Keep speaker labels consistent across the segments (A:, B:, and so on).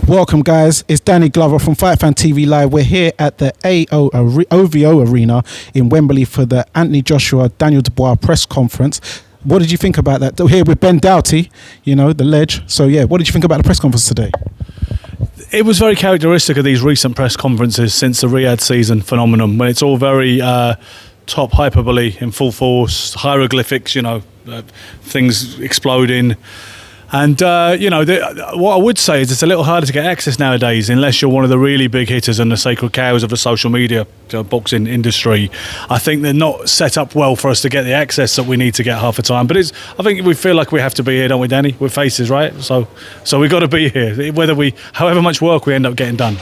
A: Welcome, guys. It's Danny Glover from Fight Fan TV Live. We're here at the OVO Arena in Wembley for the Anthony Joshua, Daniel Dubois press conference. What did you think about that? We're here with Ben Doughty, you know, the ledge. So, yeah, what did you think about the press conference today?
B: It was very characteristic of these recent press conferences since the Riyadh season phenomenon, when it's all very top hyperbole in full force, hieroglyphics, things exploding. And, what I would say is it's a little harder to get access nowadays unless you're one of the really big hitters and the sacred cows of the social media boxing industry. I think they're not set up well for us to get the access that we need to get half the time. But I think we feel like we have to be here, don't we, Danny? We're faces, right? So we've got to be here, however much work we end up getting done.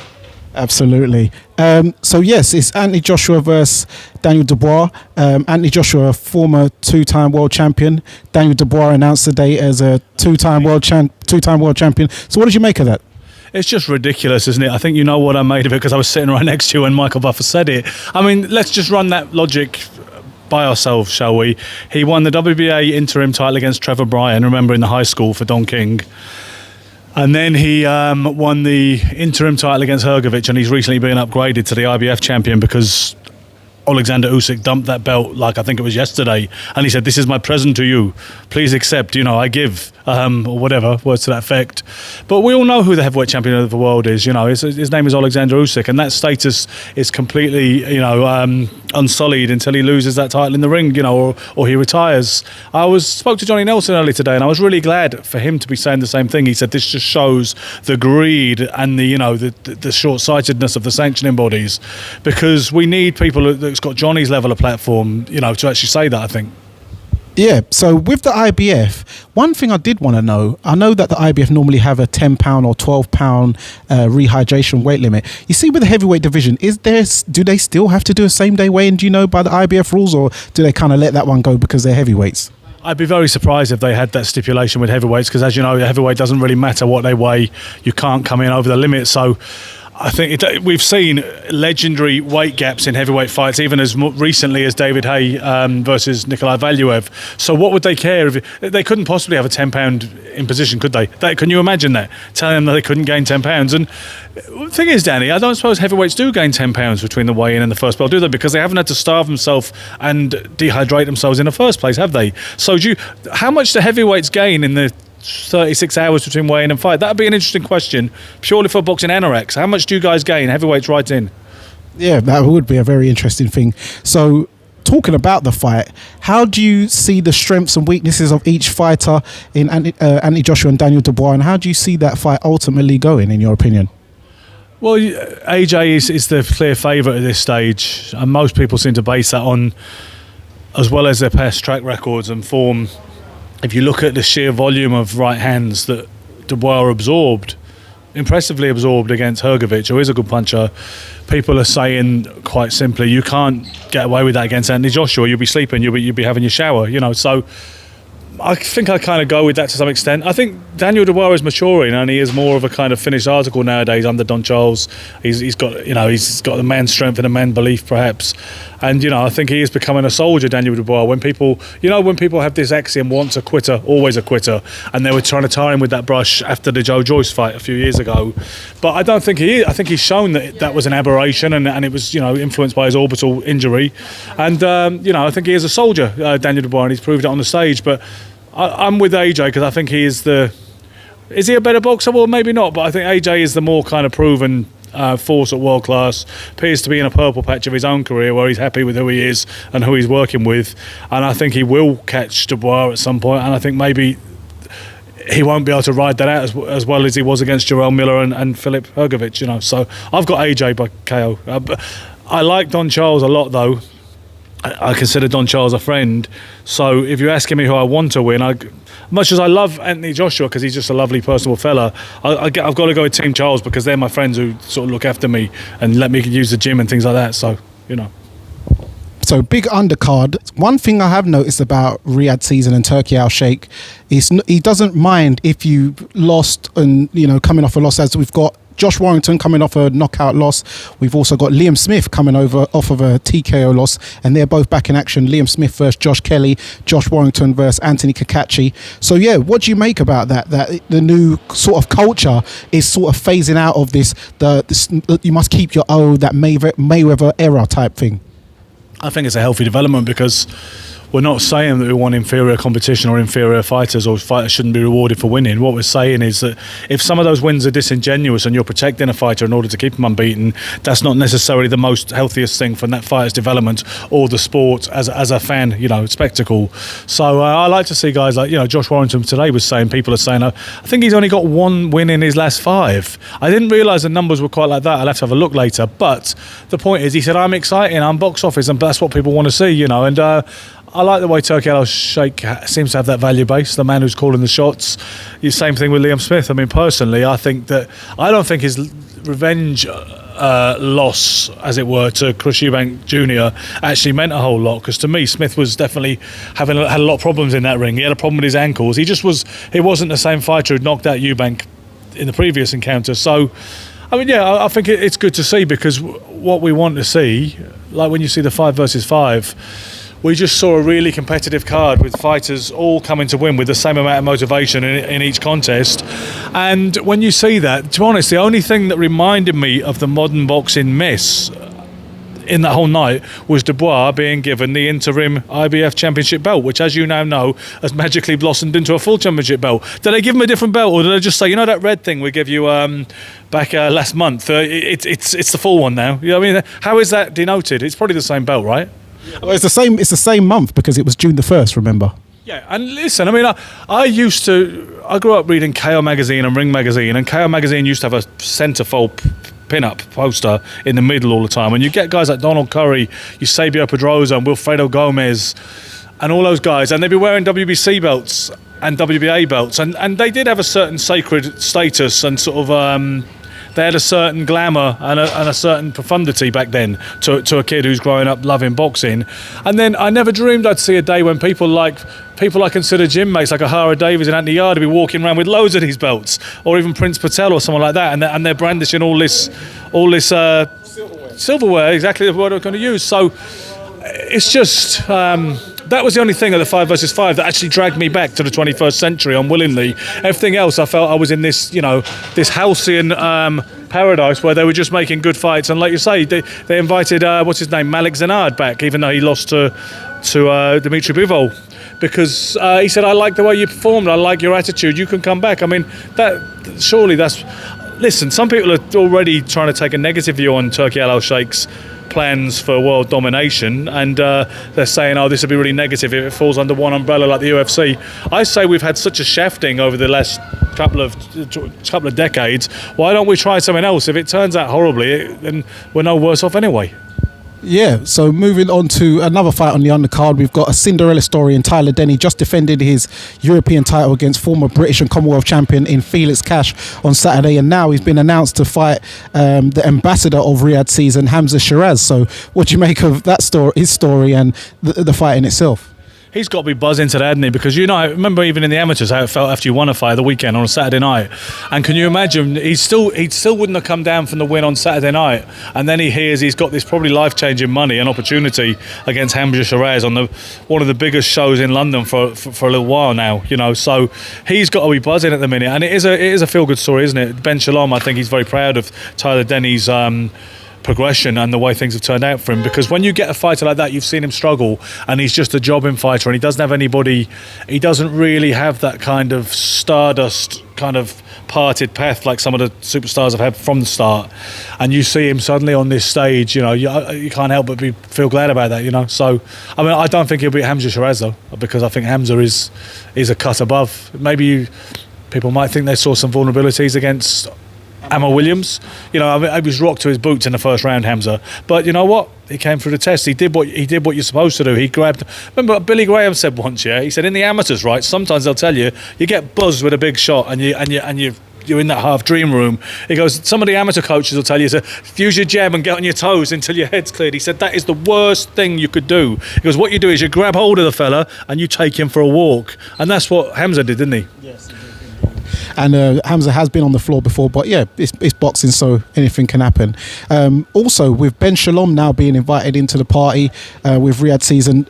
A: Absolutely. Yes, it's Anthony Joshua versus Daniel Dubois. Anthony Joshua, former two-time world champion. Daniel Dubois announced today as a two-time world champion. So what did you make of that?
B: It's just ridiculous, isn't it? I think you know what I made of it because I was sitting right next to you when Michael Buffer said it. I mean, let's just run that logic by ourselves, shall we? He won the WBA interim title against Trevor Bryan, remember, in the high school for Don King. And then he won the interim title against Hrgović, and he's recently been upgraded to the IBF champion because Alexander Usyk dumped that belt, like I think it was yesterday, and he said, "This is my present to you. Please accept, I give," or whatever, words to that effect. But we all know who the heavyweight champion of the world is. His name is Alexander Usyk, and that status is completely, unsullied until he loses that title in the ring, or he retires. I spoke to Johnny Nelson earlier today, and I was really glad for him to be saying the same thing. He said this just shows the greed and the short-sightedness of the sanctioning bodies, because we need people that's got Johnny's level of platform, to actually say that, I think.
A: Yeah, so with the IBF, one thing I did want to know, I know that the IBF normally have a £10 or £12 rehydration weight limit. You see, with the heavyweight division, do they still have to do a same-day weigh-in, do you know, by the IBF rules, or do they kind of let that one go because they're heavyweights?
B: I'd be very surprised if they had that stipulation with heavyweights, because as you know, the heavyweight doesn't really matter what they weigh. You can't come in over the limit, so I think we've seen legendary weight gaps in heavyweight fights, even as recently as David Haye versus Nikolai Valuev. So what would they care if they couldn't possibly have a £10 imposition, could they? Can you imagine that? Telling them that they couldn't gain £10. And the thing is, Danny, I don't suppose heavyweights do gain £10 between the weigh-in and the first bell, do they? Because they haven't had to starve themselves and dehydrate themselves in the first place, have they? So how much do heavyweights gain in the 36 hours between weigh-in and fight? That'd be an interesting question, purely for boxing anoraks. How much do you guys gain? Heavyweights right in. Yeah, that would be a very interesting thing. So, talking about the fight, how do you see the strengths and weaknesses of each fighter in Anthony Joshua and Daniel Dubois, and how do you see that fight ultimately going, in your opinion? Well, AJ is the clear favourite at this stage, and most people seem to base that on, as well as their past track records and form. If you look at the sheer volume of right hands that Dubois impressively absorbed against Hrgović, who is a good puncher, people are saying quite simply, you can't get away with that against Anthony Joshua. You'll be sleeping, you'll be having your shower, So I think I kind of go with that to some extent. I think Daniel Dubois is maturing, and he is more of a kind of finished article nowadays under Don Charles. He's got the man strength and the man belief, perhaps. And I think he is becoming a soldier, Daniel Dubois. When people have this axiom, once a quitter, always a quitter, and they were trying to tie him with that brush after the Joe Joyce fight a few years ago. But I don't think he is. I think he's shown that was an aberration, and it was influenced by his orbital injury. And I think he is a soldier, Daniel Dubois, and he's proved it on the stage. But I'm with AJ because I think he is is he a better boxer? Well, maybe not, but I think AJ is the more kind of proven force at world class. Appears to be in a purple patch of his own career where he's happy with who he is and who he's working with, and I think he will catch Dubois at some point, and I think maybe he won't be able to ride that out as well as he was against Jarrell Miller and Filip Hrgović, So I've got AJ by KO. I like Don Charles a lot, though. I consider Don Charles a friend, so if you're asking me who I want to win, much as I love Anthony Joshua because he's just a lovely, personable fella, I've got to go with Team Charles because they're my friends who sort of look after me and let me use the gym and things like that, so,
A: So, big undercard. One thing I have noticed about Riyadh season and Turkey Al Sheikh is he doesn't mind if you lost and, coming off a loss, as we've got Josh Warrington coming off a knockout loss. We've also got Liam Smith coming over off of a TKO loss, and they're both back in action. Liam Smith versus Josh Kelly, Josh Warrington versus Anthony Kakachi. So yeah, what do you make about that? That the new sort of culture is sort of phasing out of this you must keep your own, that Mayweather era type thing.
B: I think it's a healthy development, because we're not saying that we want inferior competition or inferior fighters, or fighters shouldn't be rewarded for winning. What we're saying is that if some of those wins are disingenuous and you're protecting a fighter in order to keep him unbeaten, that's not necessarily the most healthiest thing for that fighter's development or the sport as a fan, spectacle. So I like to see guys like, Josh Warrington today was saying, people are saying, I think he's only got one win in his last 5. I didn't realise the numbers were quite like that. I'll have to have a look later. But the point is, he said, I'm exciting, I'm box office, and that's what people want to see, and I like the way Turki Al-Sheikh seems to have that value base, the man who's calling the shots. The same thing with Liam Smith. I mean, personally, I don't think his revenge loss, as it were, to Chris Eubank Jr. actually meant a whole lot, because to me, Smith was definitely had a lot of problems in that ring. He had a problem with his ankles. He wasn't the same fighter who knocked out Eubank in the previous encounter. So, I mean, yeah, I think it's good to see, because what we want to see, like when you see the 5 versus 5, we just saw a really competitive card with fighters all coming to win with the same amount of motivation in each contest. And when you see that, to be honest, the only thing that reminded me of the modern boxing mess in that whole night was Dubois being given the interim IBF championship belt, which, as you now know, has magically blossomed into a full championship belt. Did they give him a different belt, or did they just say, that red thing we gave you back last month, it's the full one now? I mean, how is that denoted? It's probably the same belt, right?
A: Well, it's the same month, because it was June the 1st, remember?
B: Yeah, and listen, I mean, I grew up reading KO Magazine and Ring Magazine, and KO Magazine used to have a centerfold pin-up poster in the middle all the time. And you get guys like Donald Curry, Eusebio Pedrosa and Wilfredo Gomez and all those guys, and they'd be wearing WBC belts and WBA belts, and they did have a certain sacred status and sort of... they had a certain glamour and a certain profundity back then to a kid who's growing up loving boxing. And then I never dreamed I'd see a day when people I consider gym mates, like Ahara Davies and Anthony Yarde, be walking around with loads of these belts, or even Prince Patel or someone like that, and they're brandishing all this silverware, exactly the word I'm going to use. So it's just... that was the only thing at the 5 versus 5 that actually dragged me back to the 21st century unwillingly. Everything else, I felt I was in this, this halcyon paradise where they were just making good fights. And like you say, they invited, what's his name, Malik Zanard back, even though he lost to Dimitri Bivol. Because he said, I like the way you performed, I like your attitude, you can come back. I mean, surely that's... Listen, some people are already trying to take a negative view on Turki Al-Sheikh's plans for world domination, and they're saying, this would be really negative if it falls under one umbrella like the UFC. I say we've had such a shafting over the last couple of decades. Why don't we try something else? If it turns out horribly, then we're no worse off anyway.
A: Yeah, so moving on to another fight on the undercard, we've got a Cinderella story, and Tyler Denny just defended his European title against former British and Commonwealth champion in Felix Cash on Saturday, and now he's been announced to fight the ambassador of Riyadh season, Hamza Sheeraz. So what do you make of that story, his story, and the fight in itself?
B: He's got to be buzzing today, hasn't he? Because, I remember even in the amateurs how it felt after you won a fight the weekend on a Saturday night. And can you imagine, he still wouldn't have come down from the win on Saturday night. And then he hears he's got this probably life-changing money and opportunity against Hamza Sheeraz on one of the biggest shows in London for a little while now, So he's got to be buzzing at the minute. And it is a feel-good story, isn't it? Ben Shalom, I think he's very proud of Tyler Denny's progression and the way things have turned out for him, because when you get a fighter like that, you've seen him struggle, and he's just a jobbing fighter, and he doesn't really have that kind of stardust kind of parted path like some of the superstars have had from the start, and you see him suddenly on this stage, you can't help but feel glad about that, So I mean, I don't think he'll beat Hamza Sheeraz though, because I think Hamza is a cut above. Maybe people might think they saw some vulnerabilities against Ammo Williams. I was rocked to his boots in the first round, Hamza. But you know what? He came through the test. He did what you're supposed to do. He grabbed... Remember what Billy Graham said once, yeah? He said, in the amateurs, right, sometimes they'll tell you get buzzed with a big shot and you're in that half dream room. He goes, some of the amateur coaches will tell you to use your jab and get on your toes until your head's cleared. He said, that is the worst thing you could do. He goes, what you do is you grab hold of the fella and you take him for a walk. And that's what Hamza did, didn't he?
A: Yes. And Hamza has been on the floor before, but yeah, it's boxing, so anything can happen. Also, with Ben Shalom now being invited into the party with Riyadh season,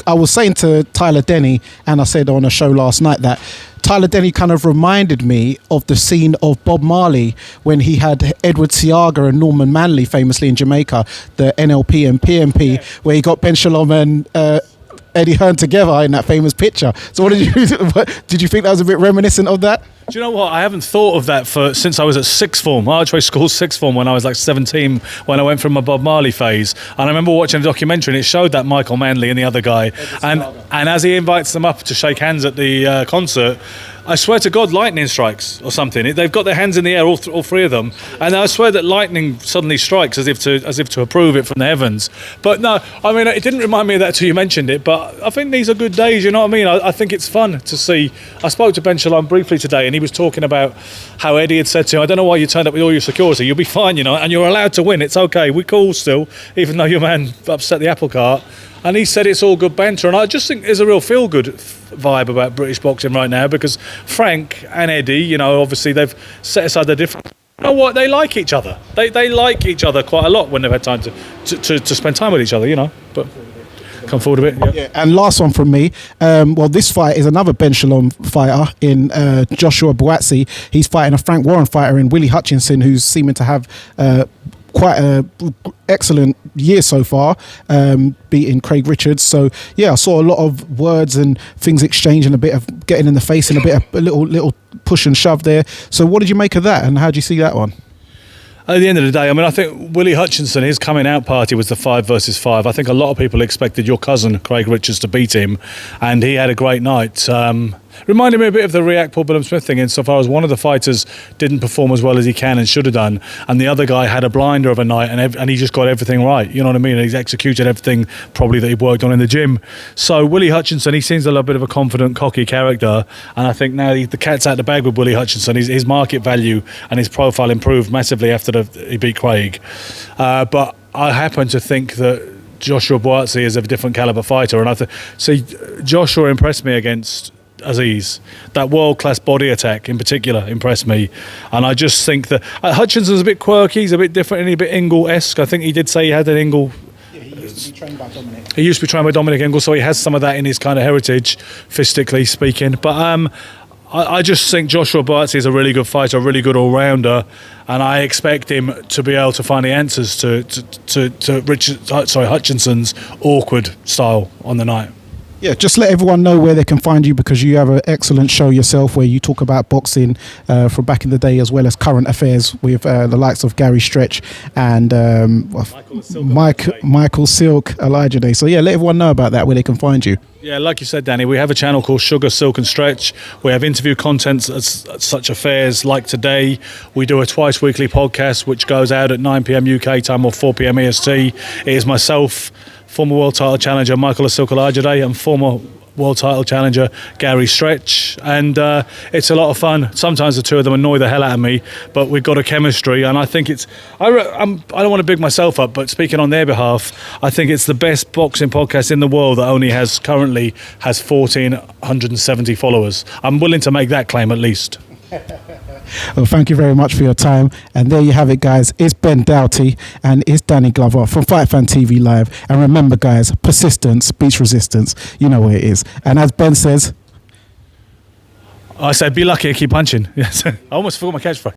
A: I was saying to Tyler Denny, and I said on a show last night, that Tyler Denny kind of reminded me of the scene of Bob Marley when he had Edward Seaga and Norman Manley famously in Jamaica, the NLP and PMP, where he got Ben Shalom and Eddie Hearn together in that famous picture. So what did you think that was a bit reminiscent of that?
B: Do you know what? I haven't thought of that since I was at sixth form, Archway School sixth form, when I was like 17, when I went from my Bob Marley phase. And I remember watching a documentary and it showed that Michael Manley and the other guy. And as he invites them up to shake hands at the concert, I swear to God, lightning strikes or something. They've got their hands in the air, all three of them, and I swear that lightning suddenly strikes as if to approve it from the heavens. But no, I mean, it didn't remind me of that till you mentioned it. But I think these are good days. You know what I mean? I think it's fun to see. I spoke to Ben Shalom briefly today, and he was talking about how Eddie had said to him, "I don't know why you turned up with all your security. You'll be fine, you know, and you're allowed to win. It's okay. We're cool still, even though your man upset the apple cart." And he said it's all good banter, and I just think there's a real feel-good vibe about British boxing right now, because Frank and Eddie, you know, obviously they've set aside their different. You know what? They like each other. They like each other quite a lot when they've had time to spend time with each other, you know. But come forward a bit. Yeah.
A: And last one from me. Well, this fight is another Ben Shalom fighter in Joshua Buatsi. He's fighting a Frank Warren fighter in Willy Hutchinson, who's seeming to have quite a excellent year so far, beating Craig Richards. So yeah, I saw a lot of words and things exchanged, and a bit of getting in the face and a little push and shove there. So what did you make of that, and how do you see that one?
B: At the end of the day, I mean, I think Willy Hutchinson, his coming out party was the 5 versus 5. I think a lot of people expected your cousin, Craig Richards, to beat him, and he had a great night. Reminded me a bit of the React Paul Billam-Smith thing, insofar as one of the fighters didn't perform as well as he can and should have done, and the other guy had a blinder of a night, and he just got everything right. You know what I mean? And he's executed everything probably that he worked on in the gym. So Willy Hutchinson, he seems a little bit of a confident, cocky character, and I think now the cat's out the bag with Willy Hutchinson. His market value and his profile improved massively after he beat Craig. But I happen to think that Joshua Buatsi is a different caliber fighter, and Joshua impressed me against Aziz. That world-class body attack in particular impressed me, and I just think that Hutchinson's a bit quirky, he's a bit different, and a bit Ingle-esque. I think he did say he had an Ingle.
A: Yeah, he used to be trained by Dominic.
B: He used to be trained by Dominic Ingle, so he has some of that in his kind of heritage, fistically speaking. But I just think Joshua Barty is a really good fighter, a really good all-rounder, and I expect him to be able to find the answers to Hutchinson's awkward style on the night.
A: Yeah, just let everyone know where they can find you, because you have an excellent show yourself where you talk about boxing from back in the day, as well as current affairs with the likes of Gary Stretch and Michael Silk, Elijah Day. So yeah, let everyone know about that, where they can find you.
B: Yeah, like you said, Danny, we have a channel called Sugar, Silk and Stretch. We have interview content at such affairs like today. We do a twice weekly podcast which goes out at 9 p.m. UK time or 4 p.m. EST. It is myself, former world title challenger Michael Silk Elijah, and former world title challenger Gary Stretch, and it's a lot of fun. Sometimes the two of them annoy the hell out of me, but we've got a chemistry, and I think it's I don't want to big myself up, but speaking on their behalf, I think it's the best boxing podcast in the world that currently has 1,470 followers. I'm willing to make that claim at least.
A: Well, thank you very much for your time, and there you have it, guys. It's Ben Doughty and it's Danny Glover from Fight Fan TV Live, and remember, guys, persistence beats resistance. You know where it is. And as Ben says,
B: I said be lucky and keep punching. Yes. I almost forgot my catchphrase.